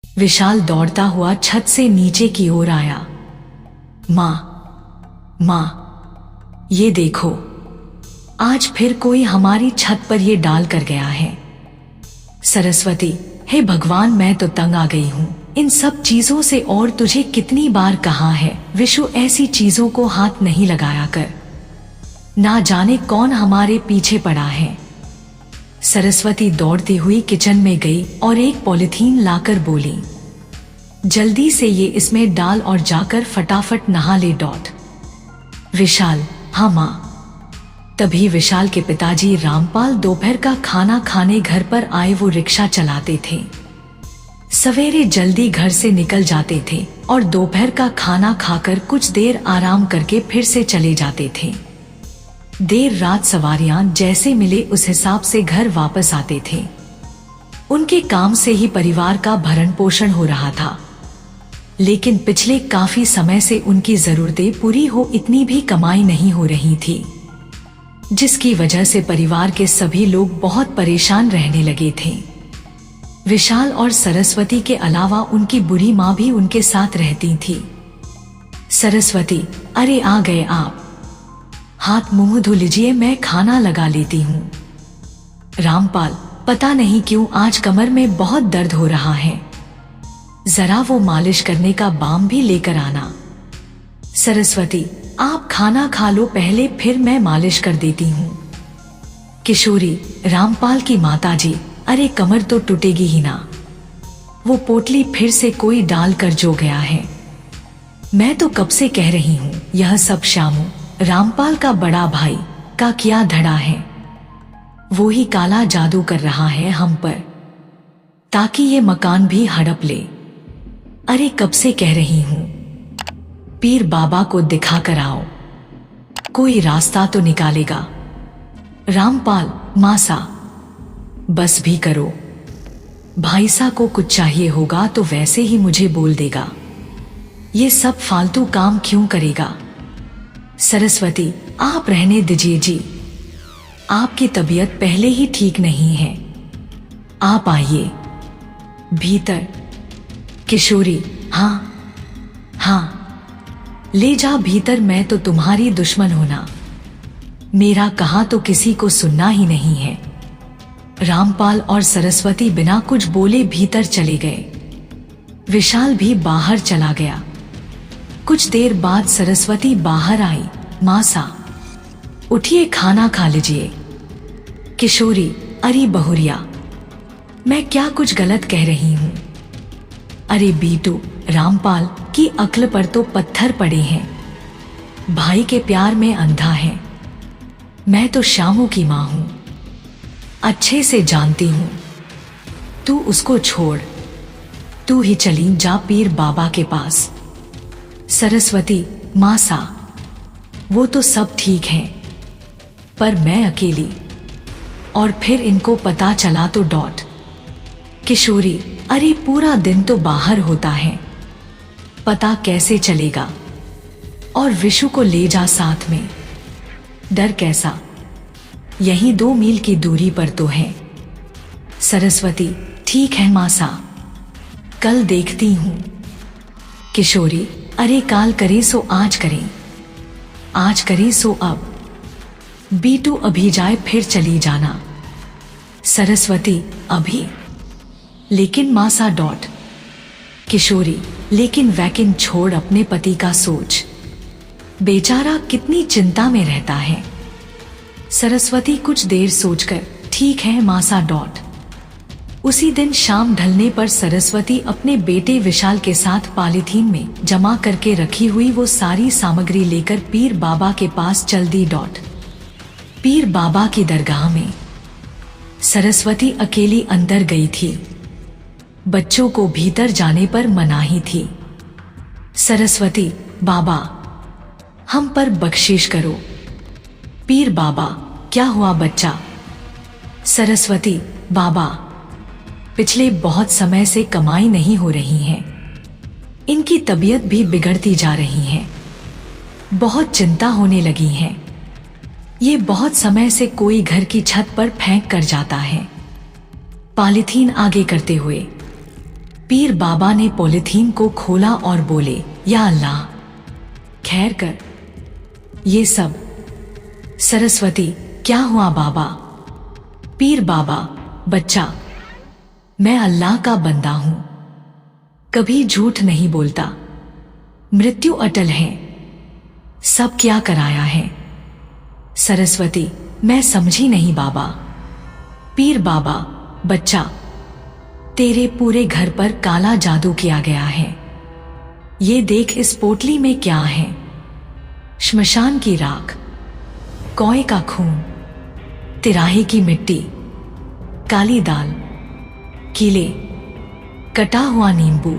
विशाल दौड़ता हुआ छत से नीचे की ओर आया। माँ, ये देखो, आज फिर कोई हमारी छत पर ये डाल कर गया है। सरस्वती, हे भगवान, मैं तो तंग आ गई हूँ इन सब चीजों से। और तुझे कितनी बार कहा है विशु, ऐसी चीजों को हाथ नहीं लगाया कर, ना जाने कौन हमारे पीछे पड़ा है। सरस्वती दौड़ती हुई किचन में गई और एक पॉलिथीन लाकर बोली, जल्दी से ये इसमें डाल और जाकर फटाफट नहा ले। विशाल, हाँ माँ। तभी विशाल के पिताजी रामपाल दोपहर का खाना खाने घर पर आए। वो रिक्शा चलाते थे, सवेरे जल्दी घर से निकल जाते थे और दोपहर का खाना खाकर कुछ देर आराम करके फिर से चले जाते थे। देर रात सवारियां जैसे मिले उस हिसाब से घर वापस आते थे। उनके काम से ही परिवार का भरण पोषण हो रहा था, लेकिन पिछले काफी समय से उनकी जरूरतें पूरी हो इतनी भी कमाई नहीं हो रही थी, जिसकी वजह से परिवार के सभी लोग बहुत परेशान रहने लगे थे। विशाल और सरस्वती के अलावा उनकी बुरी माँ भी उनके साथ रहती थी। सरस्वती, अरे आ गए आप, हाथ मुंह धो लीजिए, मैं खाना लगा लेती हूँ। रामपाल, पता नहीं क्यों आज कमर में बहुत दर्द हो रहा है, जरा वो मालिश करने का बाम भी लेकर आना। सरस्वती, आप खाना खा लो पहले, फिर मैं मालिश कर देती हूँ। किशोरी, रामपाल की माताजी, अरे कमर तो टूटेगी ही ना, वो पोटली फिर से कोई डाल कर जो गया है। मैं तो कब से कह रही हूँ, यह सब श्यामू, रामपाल का बड़ा भाई, का किया धड़ा है। वो ही काला जादू कर रहा है हम पर, ताकि ये मकान भी हड़प ले। अरे कब से कह रही हूँ, पीर बाबा को दिखा कर आओ, कोई रास्ता तो निकालेगा। रामपाल, मासा, बस भी करो, भाईसा को कुछ चाहिए होगा तो वैसे ही मुझे बोल देगा, ये सब फालतू काम क्यों करेगा। सरस्वती, आप रहने दीजिए जी, आपकी तबीयत पहले ही ठीक नहीं है, आप आइए भीतर। किशोरी, हाँ हाँ, ले जा भीतर, मैं तो तुम्हारी दुश्मन हूं ना, मेरा कहा तो किसी को सुनना ही नहीं है। रामपाल और सरस्वती बिना कुछ बोले भीतर चले गए। विशाल भी बाहर चला गया। कुछ देर बाद सरस्वती बाहर आई। मासा, उठिए खाना खा लीजिए। किशोरी, अरे बहुरिया, मैं क्या कुछ गलत कह रही हूँ। अरे बीटू, रामपाल की अक्ल पर तो पत्थर पड़े हैं, भाई के प्यार में अंधा है। मैं तो श्यामू की माँ हूं, अच्छे से जानती हूं। तू उसको छोड़, तू ही चली जा पीर बाबा के पास। सरस्वती, मासा, वो तो सब ठीक है, पर मैं अकेली, और फिर इनको पता चला तो किशोरी, अरे पूरा दिन तो बाहर होता है, पता कैसे चलेगा। और विशु को ले जा साथ में, डर कैसा, यही 2 मील की दूरी पर तो है। सरस्वती, ठीक है मासा, कल देखती हूं। किशोरी, अरे काल करे सो आज करें, आज करें सो अब। बीटू, अभी जाए फिर चली जाना। सरस्वती, अभी, लेकिन मासा किशोरी, लेकिन वैकिन छोड़, अपने पति का सोच, बेचारा कितनी चिंता में रहता है। सरस्वती कुछ देर सोचकर, ठीक है मासा। उसी दिन शाम ढलने पर सरस्वती अपने बेटे विशाल के साथ पॉलीथीन में जमा करके रखी हुई वो सारी सामग्री लेकर पीर बाबा के पास चल दी। पीर बाबा की दरगाह में सरस्वती अकेली अंदर गई थी। बच्चों को भीतर जाने पर मनाही थी। सरस्वती, बाबा, हम पर बख्शिश करो। पीर बाबा, क्या हुआ बच्चा। सरस्वती, बाबा, पिछले बहुत समय से कमाई नहीं हो रही है, इनकी तबीयत भी बिगड़ती जा रही है, बहुत चिंता होने लगी है। ये बहुत समय से कोई घर की छत पर फेंक कर जाता है। पॉलीथीन आगे करते हुए, पीर बाबा ने पॉलिथीन को खोला और बोले, या अल्लाह, खैर कर। ये सब। सरस्वती, क्या हुआ बाबा? पीर बाबा, बच्चा, मैं अल्लाह का बंदा हूं, कभी झूठ नहीं बोलता, मृत्यु अटल है, सब क्या कराया है। सरस्वती, मैं समझी नहीं बाबा। पीर बाबा, बच्चा, तेरे पूरे घर पर काला जादू किया गया है। ये देख, इस पोटली में क्या है? श्मशान की राख, कौए का खून, तिराहे की मिट्टी, काली दाल, कीले, कटा हुआ नींबू,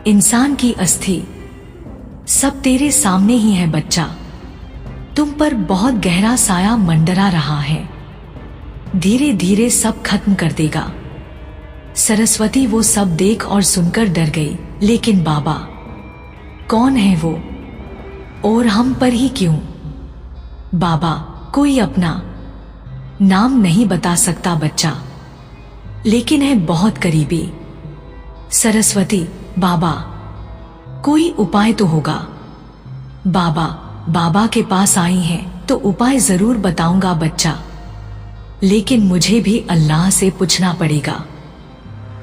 इंसान की अस्थि, सब तेरे सामने ही है बच्चा। तुम पर बहुत गहरा साया मंडरा रहा है, धीरे धीरे सब खत्म कर देगा। सरस्वती वो सब देख और सुनकर डर गई। लेकिन बाबा, कौन है वो, और हम पर ही क्यों? बाबा, कोई अपना नाम नहीं बता सकता बच्चा, लेकिन है बहुत करीबी। सरस्वती, बाबा, कोई उपाय तो होगा। बाबा, बाबा के पास आई हैं तो उपाय जरूर बताऊंगा बच्चा, लेकिन मुझे भी अल्लाह से पूछना पड़ेगा।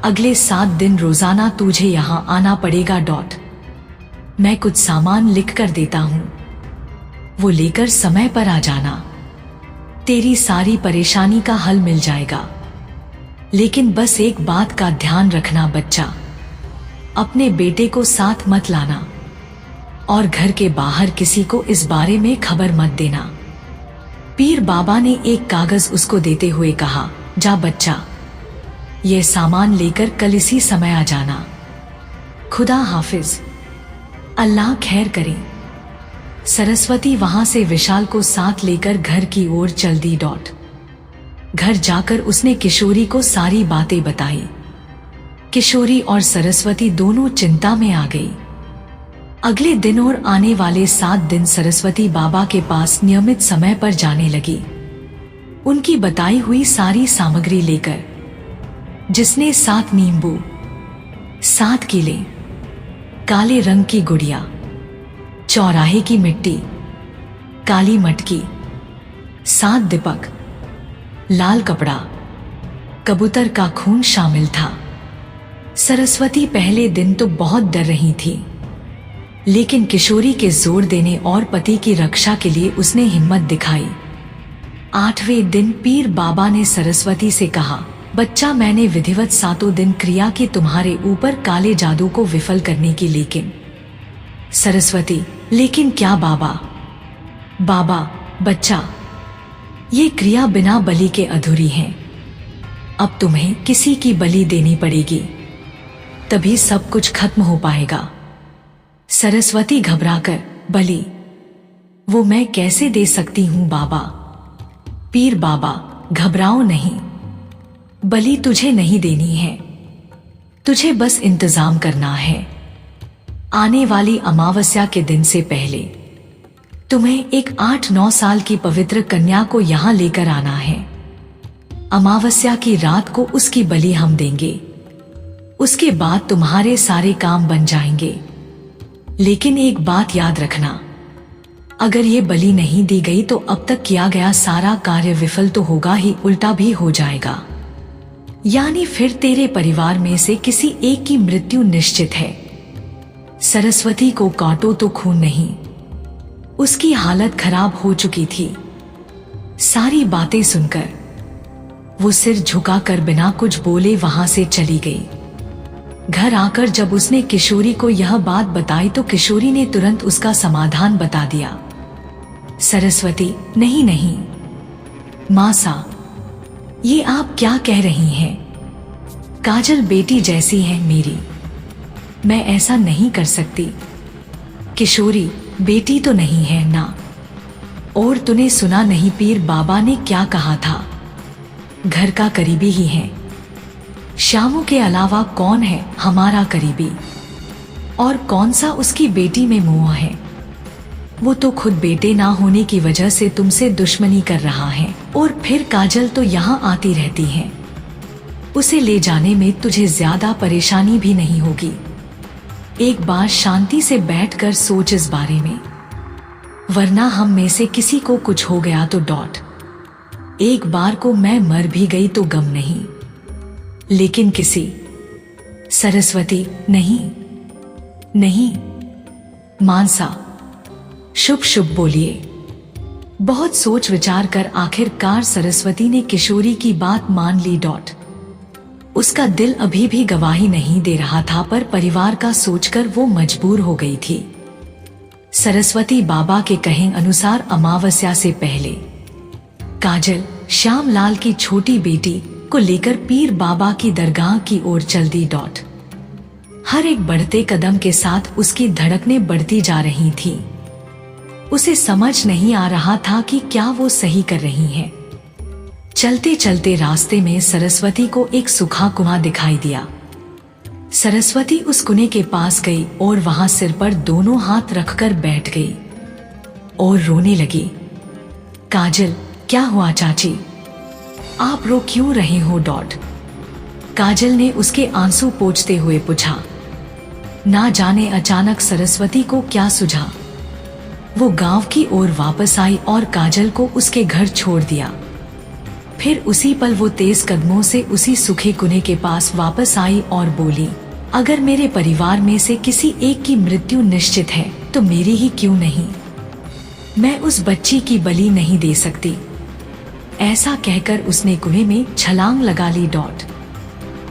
अगले 7 दिन रोजाना तुझे यहां आना पड़ेगा। मैं कुछ सामान लिख कर देता हूं, वो लेकर समय पर आ जाना। तेरी सारी परेशानी का हल मिल जाएगा। लेकिन बस एक बात का ध्यान रखना बच्चा, अपने बेटे को साथ मत लाना और घर के बाहर किसी को इस बारे में खबर मत देना। पीर बाबा ने एक कागज उसको देते हुए कहा, जा बच्चा, यह सामान लेकर कल इसी समय आ जाना। खुदा हाफिज, अल्लाह खैर करे। सरस्वती वहां से विशाल को साथ लेकर घर की ओर चल दी। घर जाकर उसने किशोरी को सारी बातें बताई। किशोरी और सरस्वती दोनों चिंता में आ गई। अगले दिन और आने वाले 7 दिन सरस्वती बाबा के पास नियमित समय पर जाने लगी, उनकी बताई हुई सारी सामग्री लेकर, जिसने 7 नींबू, 7 कीले, काले रंग की गुड़िया, चौराहे की मिट्टी, काली मटकी, 7 दीपक, लाल कपड़ा, कबूतर का खून शामिल था। सरस्वती पहले दिन तो बहुत डर रही थी, लेकिन किशोरी के जोर देने और पति की रक्षा के लिए उसने हिम्मत दिखाई। 8वें दिन पीर बाबा ने सरस्वती से कहा, बच्चा, मैंने विधिवत 7 दिन क्रिया की तुम्हारे ऊपर काले जादू को विफल करने की। लेकिन सरस्वती, लेकिन क्या बाबा? बाबा, बच्चा, ये क्रिया बिना बलि के अधूरी है। अब तुम्हें किसी की बलि देनी पड़ेगी, तभी सब कुछ खत्म हो पाएगा। सरस्वती घबराकर, बलि? वो मैं कैसे दे सकती हूं बाबा? पीर बाबा, घबराओ नहीं, बलि तुझे नहीं देनी है, तुझे बस इंतजाम करना है। आने वाली अमावस्या के दिन से पहले तुम्हें एक 8-9 साल की पवित्र कन्या को यहां लेकर आना है। अमावस्या की रात को उसकी बलि हम देंगे, उसके बाद तुम्हारे सारे काम बन जाएंगे। लेकिन एक बात याद रखना, अगर ये बलि नहीं दी गई तो अब तक किया गया सारा कार्य विफल तो होगा ही, उल्टा भी हो जाएगा। यानी फिर तेरे परिवार में से किसी एक की मृत्यु निश्चित है। सरस्वती को काटो तो खून नहीं, उसकी हालत खराब हो चुकी थी। सारी बातें सुनकर वो सिर झुकाकर बिना कुछ बोले वहां से चली गई। घर आकर जब उसने किशोरी को यह बात बताई तो किशोरी ने तुरंत उसका समाधान बता दिया। सरस्वती, नहीं नहीं मासा, ये आप क्या कह रही हैं? काजल बेटी जैसी है मेरी, मैं ऐसा नहीं कर सकती। किशोरी बेटी तो नहीं है ना? और तूने सुना नहीं पीर बाबा ने क्या कहा था? घर का करीबी ही है। श्यामू के अलावा कौन है हमारा करीबी? और कौन सा उसकी बेटी में मोह है? वो तो खुद बेटे ना होने की वजह से तुमसे दुश्मनी कर रहा है, और फिर काजल तो यहाँ आती रहती है। उसे ले जाने में तुझे ज्यादा परेशानी भी नहीं होगी। एक बार शांति से बैठकर सोच इस बारे में, वरना हम में से किसी को कुछ हो गया तो एक बार को मैं मर भी गई तो गम नहीं, लेकिन किसी सरस्वती नहीं। नहीं मानसा, शुभ शुभ बोलिए। बहुत सोच विचार कर आखिरकार सरस्वती ने किशोरी की बात मान ली। उसका दिल अभी भी गवाही नहीं दे रहा था, पर परिवार का सोचकर वो मजबूर हो गई थी। सरस्वती बाबा के कहे अनुसार अमावस्या से पहले काजल श्यामलाल की छोटी बेटी को लेकर पीर बाबा की दरगाह की ओर चल दी। हर एक बढ़ते कदम के साथ उसकी धड़कनें बढ़ती जा रही थी। उसे समझ नहीं आ रहा था कि क्या वो सही कर रही है। चलते चलते रास्ते में सरस्वती को एक सूखा कुआं दिखाई दिया। सरस्वती उस कुएं के पास गई और वहां सिर पर दोनों हाथ रखकर बैठ गई और रोने लगी। काजल, क्या हुआ चाची, आप रो क्यों रहे हो? काजल ने उसके आंसू पोंछते हुए पूछा। ना जाने अचानक सरस्वती को क्या सूझा। वो गांव की ओर वापस आई और काजल को उसके घर छोड़ दिया। फिर उसी पल वो तेज कदमों से उसी सूखे कुएं के पास वापस आई और बोली, अगर मेरे परिवार में से किसी एक की मृत्यु निश्चित है तो मेरी ही क्यों नहीं? मैं उस बच्ची की बलि नहीं दे सकती। ऐसा कहकर उसने कुएं में छलांग लगा ली।